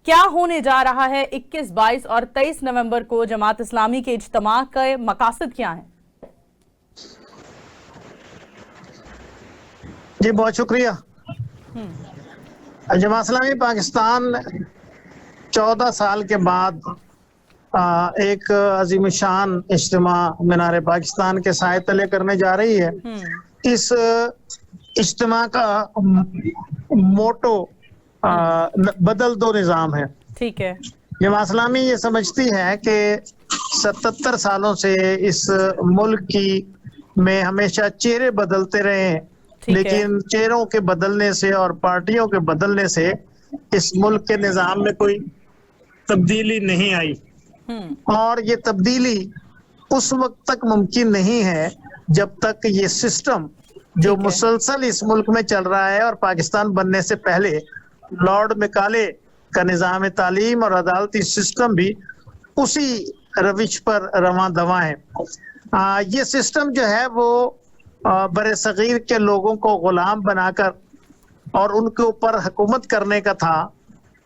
کیا ہونے جا رہا ہے 21, 22 اور 23 نومبر کو جماعت اسلامی کے اجتماع کے مقاصد کیا ہیں؟ جی بہت شکریہ. جماعت اسلامی پاکستان 14 سال کے بعد ایک عظیم شان اجتماع مینار پاکستان کے سائے تلے کرنے جا رہی ہے. اس اجتماع کا موٹو بدل دو نظام ہے. ٹھیک ہے. جماعت اسلامی یہ سمجھتی ہے کہ 77 سالوں سے اس ملک میں ہمیشہ چہرے بدلتے رہے ہیں، لیکن چہروں کے بدلنے سے اور پارٹیوں کے بدلنے سے اس ملک کے نظام میں کوئی تبدیلی نہیں آئی. اور یہ تبدیلی اس وقت تک ممکن نہیں ہے جب تک یہ سسٹم جو مسلسل اس ملک میں چل رہا ہے، اور پاکستان بننے سے پہلے لارڈ میکالے کا نظام تعلیم اور عدالتی سسٹم بھی اسی روش پر رواں دواں ہے. یہ سسٹم جو ہے وہ بر صغیر کے لوگوں کو غلام بنا کر اور ان کے اوپر حکومت کرنے کا تھا.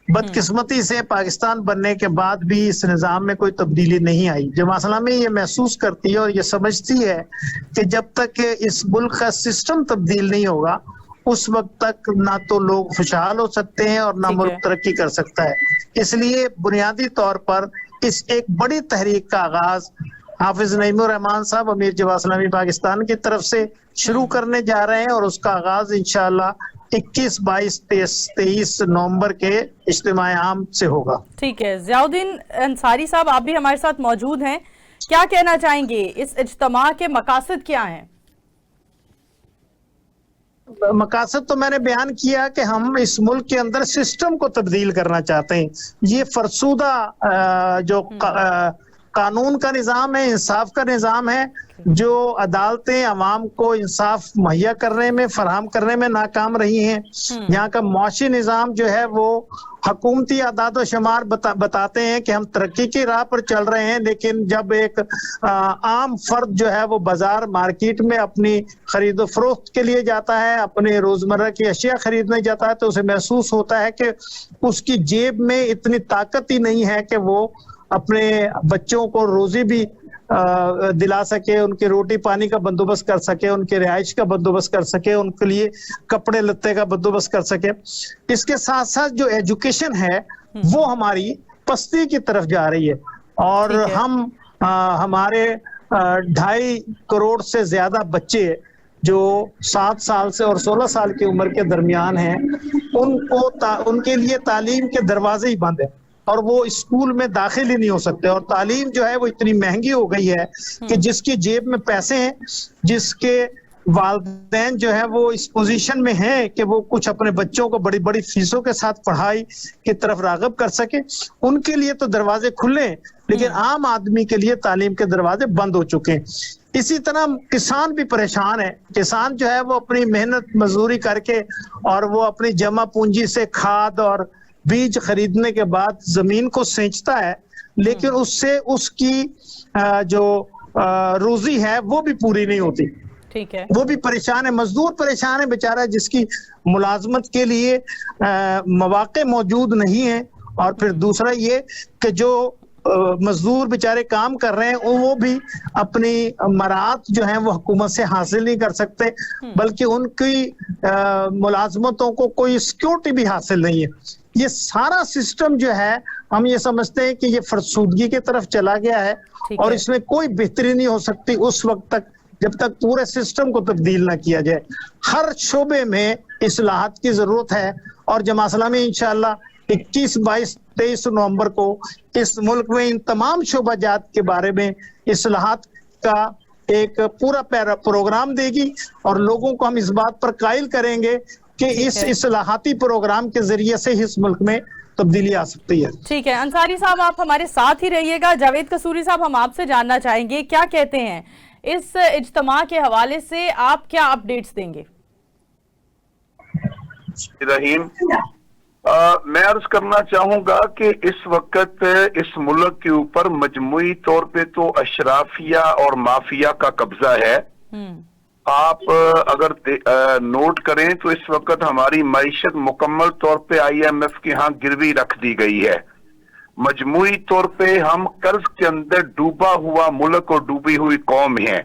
بدقسمتی سے پاکستان بننے کے بعد بھی اس نظام میں کوئی تبدیلی نہیں آئی. جماعت اسلامی یہ محسوس کرتی ہے اور یہ سمجھتی ہے کہ جب تک اس ملک کا سسٹم تبدیل نہیں ہوگا اس وقت تک نہ تو لوگ خوشحال ہو سکتے ہیں اور نہ ملک ترقی کر سکتا ہے. اس لیے بنیادی طور پر اس ایک بڑی تحریک کا آغاز حافظ نعیم الرحمان صاحب امیر جماعت اسلامی پاکستان کی طرف سے شروع کرنے جا رہے ہیں، اور اس کا آغاز انشاءاللہ 21, 22, 23 نومبر کے اجتماع عام سے ہوگا. ٹھیک ہے. ضیاء الدین انصاری صاحب، آپ بھی ہمارے ساتھ موجود ہیں، کیا کہنا چاہیں گے؟ اس اجتماع کے مقاصد کیا ہیں؟ مقاصد تو میں نے بیان کیا کہ ہم اس ملک کے اندر سسٹم کو تبدیل کرنا چاہتے ہیں. یہ فرسودہ جو قانون کا نظام ہے، انصاف کا نظام ہے، جو عدالتیں عوام کو انصاف مہیا کرنے میں فراہم کرنے میں ناکام رہی ہیں. یہاں کا معاشی نظام جو ہے وہ حکومتی اعداد و شمار بتاتے ہیں کہ ہم ترقی کی راہ پر چل رہے ہیں، لیکن جب ایک عام فرد جو ہے وہ بازار مارکیٹ میں اپنی خرید و فروخت کے لیے جاتا ہے، اپنے روزمرہ کی اشیاء خریدنے جاتا ہے، تو اسے محسوس ہوتا ہے کہ اس کی جیب میں اتنی طاقت ہی نہیں ہے کہ وہ اپنے بچوں کو روزی بھی دلا سکے، ان کے روٹی پانی کا بندوبست کر سکے، ان کے رہائش کا بندوبست کر سکے، ان کے لیے کپڑے لتے کا بندوبست کر سکے. اس کے ساتھ ساتھ جو ایجوکیشن ہے وہ ہماری پستی کی طرف جا رہی ہے، اور ہم ہمارے 2.5 کروڑ سے زیادہ بچے جو 7 سال سے اور 16 سال کی عمر کے درمیان ہیں، ان کے لیے تعلیم کے دروازے ہی بند ہیں اور وہ اسکول میں داخل ہی نہیں ہو سکتے. اور تعلیم جو ہے وہ اتنی مہنگی ہو گئی ہے کہ جس کی جیب میں پیسے ہیں، جس کے والدین جو ہے وہ اس پوزیشن میں ہیں کہ وہ کچھ اپنے بچوں کو بڑی بڑی فیسوں کے ساتھ پڑھائی کی طرف راغب کر سکے، ان کے لیے تو دروازے کھلے ہیں، لیکن عام آدمی کے لیے تعلیم کے دروازے بند ہو چکے ہیں. اسی طرح کسان بھی پریشان ہے. کسان جو ہے وہ اپنی محنت مزدوری کر کے اور وہ اپنی جمع پونجی سے کھاد اور بیج خریدنے کے بعد زمین کو سینچتا ہے، لیکن اس سے اس کی جو روزی ہے وہ بھی پوری نہیں ہوتی. ٹھیک ہے. وہ بھی پریشان ہے، مزدور پریشان ہے بیچارہ، جس کی ملازمت کے لیے مواقع موجود نہیں ہیں. اور پھر دوسرا یہ کہ جو مزدور بیچارے کام کر رہے ہیں وہ بھی اپنی مراعات جو ہیں وہ حکومت سے حاصل نہیں کر سکتے، بلکہ ان کی ملازمتوں کو کوئی سیکیورٹی بھی حاصل نہیں ہے. یہ سارا سسٹم جو ہے ہم یہ سمجھتے ہیں کہ یہ فرسودگی کی طرف چلا گیا ہے، اور اس میں کوئی بہتری نہیں ہو سکتی اس وقت تک جب تک پورے سسٹم کو تبدیل نہ کیا جائے. ہر شعبے میں اصلاحات کی ضرورت ہے، اور جماعت اسلامی انشاءاللہ 21, 22, 23 نومبر کو اس ملک میں ان تمام شعبہ جات کے بارے میں اصلاحات کا ایک پورا پروگرام دے گی، اور لوگوں کو ہم اس بات پر قائل کریں گے کہ اس اصلاحاتی پروگرام کے ذریعے سے اس ملک میں تبدیلی آ سکتی ہے. ٹھیک ہے. انصاری صاحب آپ ہمارے ساتھ ہی رہیے گا. جاوید قصوری صاحب، ہم آپ سے جاننا چاہیں گے کیا کہتے ہیں اس اجتماع کے حوالے سے، آپ کیا اپڈیٹس دیں گے؟ رحیم، میں عرض کرنا چاہوں گا کہ اس وقت اس ملک کے اوپر مجموعی طور پہ تو اشرافیہ اور مافیا کا قبضہ ہے، آپ اگر نوٹ کریں تو اس وقت ہماری معیشت مکمل طور پہ IMF کے ہاں گروی رکھ دی گئی ہے. مجموعی طور پہ ہم قرض کے اندر ڈوبا ہوا ملک اور ڈوبی ہوئی قوم ہیں.